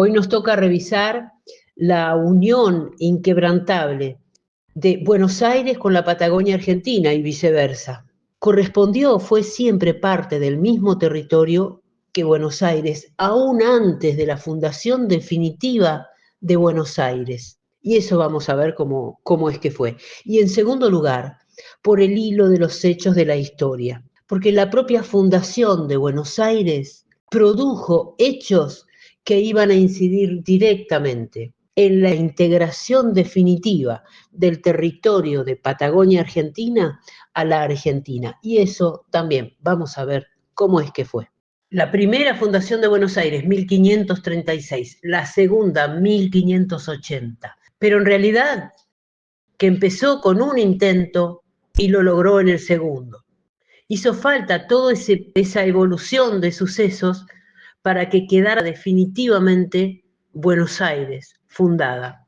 Hoy nos toca revisar la unión inquebrantable de Buenos Aires con la Patagonia Argentina y viceversa. Fue siempre parte del mismo territorio que Buenos Aires, aún antes de la fundación definitiva de Buenos Aires. Y eso vamos a ver cómo es que fue. Y en segundo lugar, por el hilo de los hechos de la historia, porque la propia fundación de Buenos Aires produjo hechos que iban a incidir directamente en la integración definitiva del territorio de Patagonia Argentina a la Argentina. Y eso también vamos a ver cómo es que fue. La primera fundación de Buenos Aires, 1536, la segunda, 1580. Pero en realidad, que empezó con un intento y lo logró en el segundo. Hizo falta toda esa evolución de sucesos para que quedara definitivamente Buenos Aires fundada.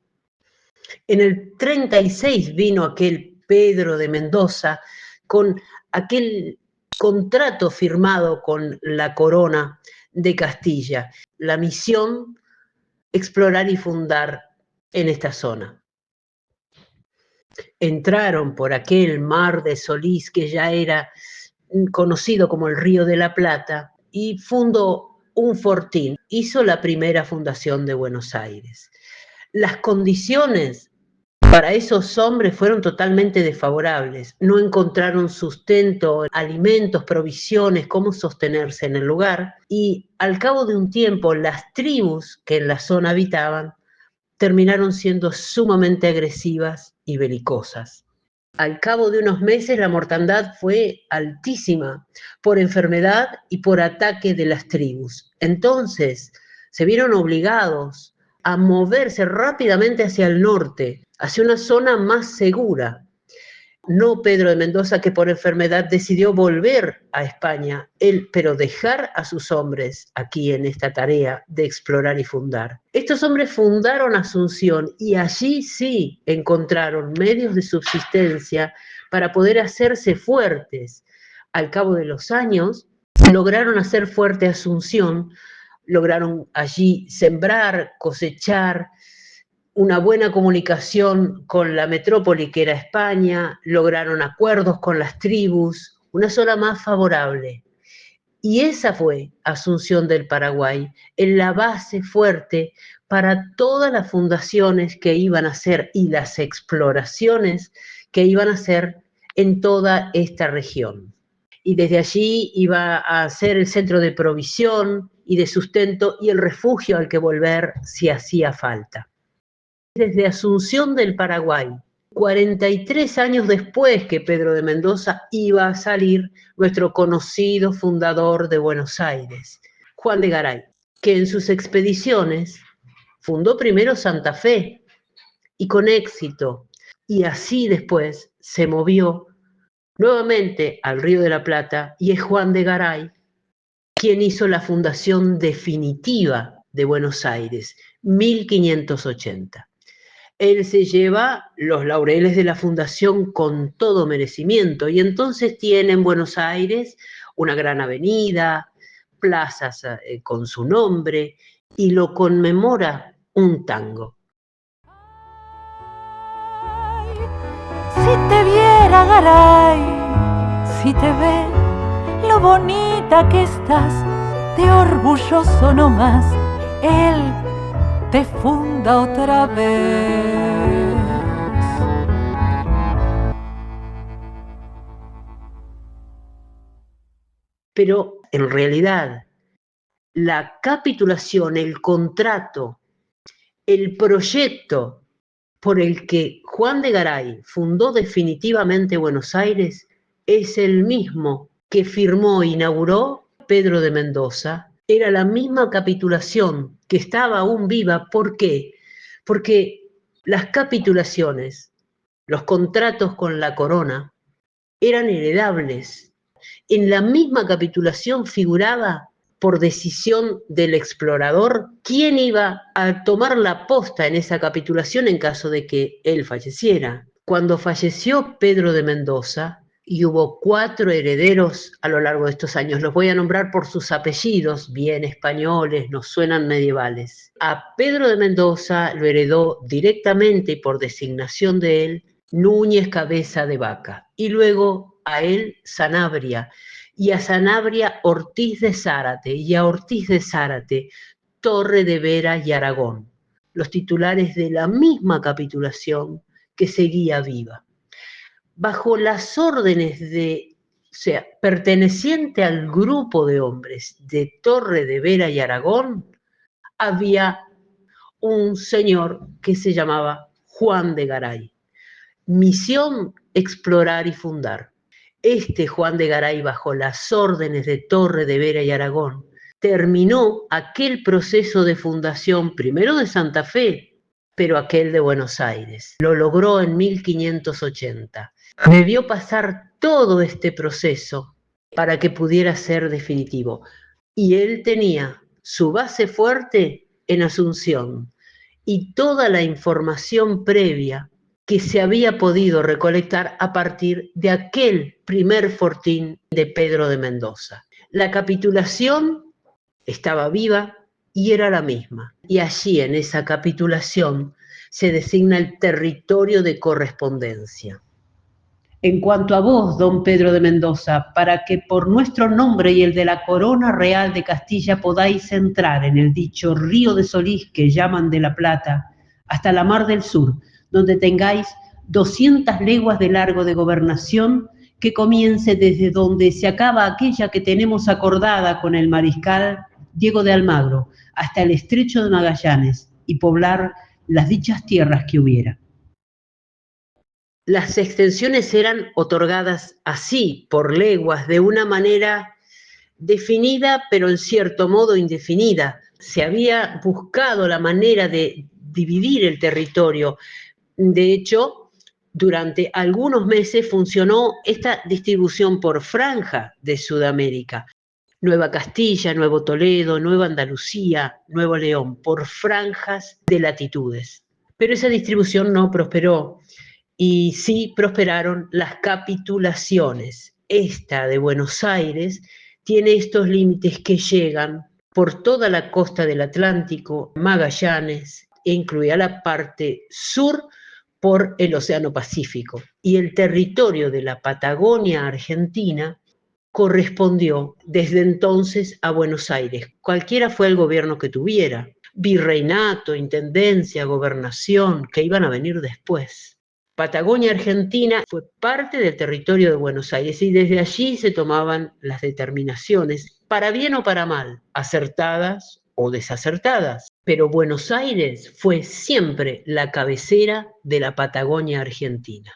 En el 36 vino aquel Pedro de Mendoza con aquel contrato firmado con la corona de Castilla, la misión explorar y fundar en esta zona. Entraron por aquel mar de Solís que ya era conocido como el Río de la Plata y fundó un fortín, hizo la primera fundación de Buenos Aires. Las condiciones para esos hombres fueron totalmente desfavorables. No encontraron sustento, alimentos, provisiones, cómo sostenerse en el lugar. Y al cabo de un tiempo, las tribus que en la zona habitaban terminaron siendo sumamente agresivas y belicosas. Al cabo de unos meses, la mortandad fue altísima por enfermedad y por ataque de las tribus. Entonces, se vieron obligados a moverse rápidamente hacia el norte, hacia una zona más segura. No Pedro de Mendoza, que por enfermedad decidió volver a España, pero dejar a sus hombres aquí en esta tarea de explorar y fundar. Estos hombres fundaron Asunción y allí sí encontraron medios de subsistencia para poder hacerse fuertes. Al cabo de los años, lograron hacer fuerte Asunción, lograron allí sembrar, cosechar, una buena comunicación con la metrópoli que era España, lograron acuerdos con las tribus, una zona más favorable. Y esa fue Asunción del Paraguay, en la base fuerte para todas las fundaciones que iban a hacer y las exploraciones que iban a hacer en toda esta región. Y desde allí iba a ser el centro de provisión y de sustento y el refugio al que volver si hacía falta. Desde Asunción del Paraguay, 43 años después que Pedro de Mendoza, iba a salir nuestro conocido fundador de Buenos Aires, Juan de Garay, que en sus expediciones fundó primero Santa Fe y con éxito, y así después se movió nuevamente al Río de la Plata y es Juan de Garay quien hizo la fundación definitiva de Buenos Aires, 1580. Él se lleva los laureles de la fundación con todo merecimiento y entonces tiene en Buenos Aires una gran avenida, plazas con su nombre y lo conmemora un tango. Si te viera Garay, si te ve lo bonita que estás, de orgulloso nomás, él te funda otra vez. Pero en realidad, la capitulación, el contrato, el proyecto por el que Juan de Garay fundó definitivamente Buenos Aires es el mismo que firmó e inauguró Pedro de Mendoza. Era la misma capitulación que estaba aún viva. ¿Por qué? Porque las capitulaciones, los contratos con la corona, eran heredables. En la misma capitulación figuraba, por decisión del explorador, quién iba a tomar la posta en esa capitulación en caso de que él falleciera. Cuando falleció Pedro de Mendoza, y hubo 4 herederos a lo largo de estos años. Los voy a nombrar por sus apellidos, bien españoles, nos suenan medievales. A Pedro de Mendoza lo heredó directamente y por designación de él Núñez Cabeza de Vaca, y luego a él Sanabria, y a Sanabria Ortiz de Zárate, y a Ortiz de Zárate Torre de Vera y Aragón, los titulares de la misma capitulación que seguía viva. Bajo las órdenes perteneciente al grupo de hombres de Torre de Vera y Aragón, había un señor que se llamaba Juan de Garay. Misión: explorar y fundar. Este Juan de Garay, bajo las órdenes de Torre de Vera y Aragón, terminó aquel proceso de fundación, primero de Santa Fe, pero aquel de Buenos Aires. Lo logró en 1580. Debió pasar todo este proceso para que pudiera ser definitivo. Y él tenía su base fuerte en Asunción y toda la información previa que se había podido recolectar a partir de aquel primer fortín de Pedro de Mendoza. La capitulación estaba viva y era la misma. Y allí, en esa capitulación, se designa el territorio de correspondencia. En cuanto a vos, don Pedro de Mendoza, para que por nuestro nombre y el de la Corona Real de Castilla podáis entrar en el dicho río de Solís que llaman de la Plata, hasta la Mar del Sur, donde tengáis 200 leguas de largo de gobernación, que comience desde donde se acaba aquella que tenemos acordada con el mariscal Diego de Almagro, hasta el estrecho de Magallanes, y poblar las dichas tierras que hubiera. Las extensiones eran otorgadas así, por leguas, de una manera definida, pero en cierto modo indefinida. Se había buscado la manera de dividir el territorio. De hecho, durante algunos meses funcionó esta distribución por franja de Sudamérica. Nueva Castilla, Nuevo Toledo, Nueva Andalucía, Nuevo León, por franjas de latitudes. Pero esa distribución no prosperó. Y sí prosperaron las capitulaciones. Esta de Buenos Aires tiene estos límites que llegan por toda la costa del Atlántico, Magallanes, e incluía la parte sur por el Océano Pacífico. Y el territorio de la Patagonia Argentina correspondió desde entonces a Buenos Aires, cualquiera fue el gobierno que tuviera, virreinato, intendencia, gobernación, que iban a venir después. Patagonia Argentina fue parte del territorio de Buenos Aires y desde allí se tomaban las determinaciones, para bien o para mal, acertadas o desacertadas. Pero Buenos Aires fue siempre la cabecera de la Patagonia Argentina.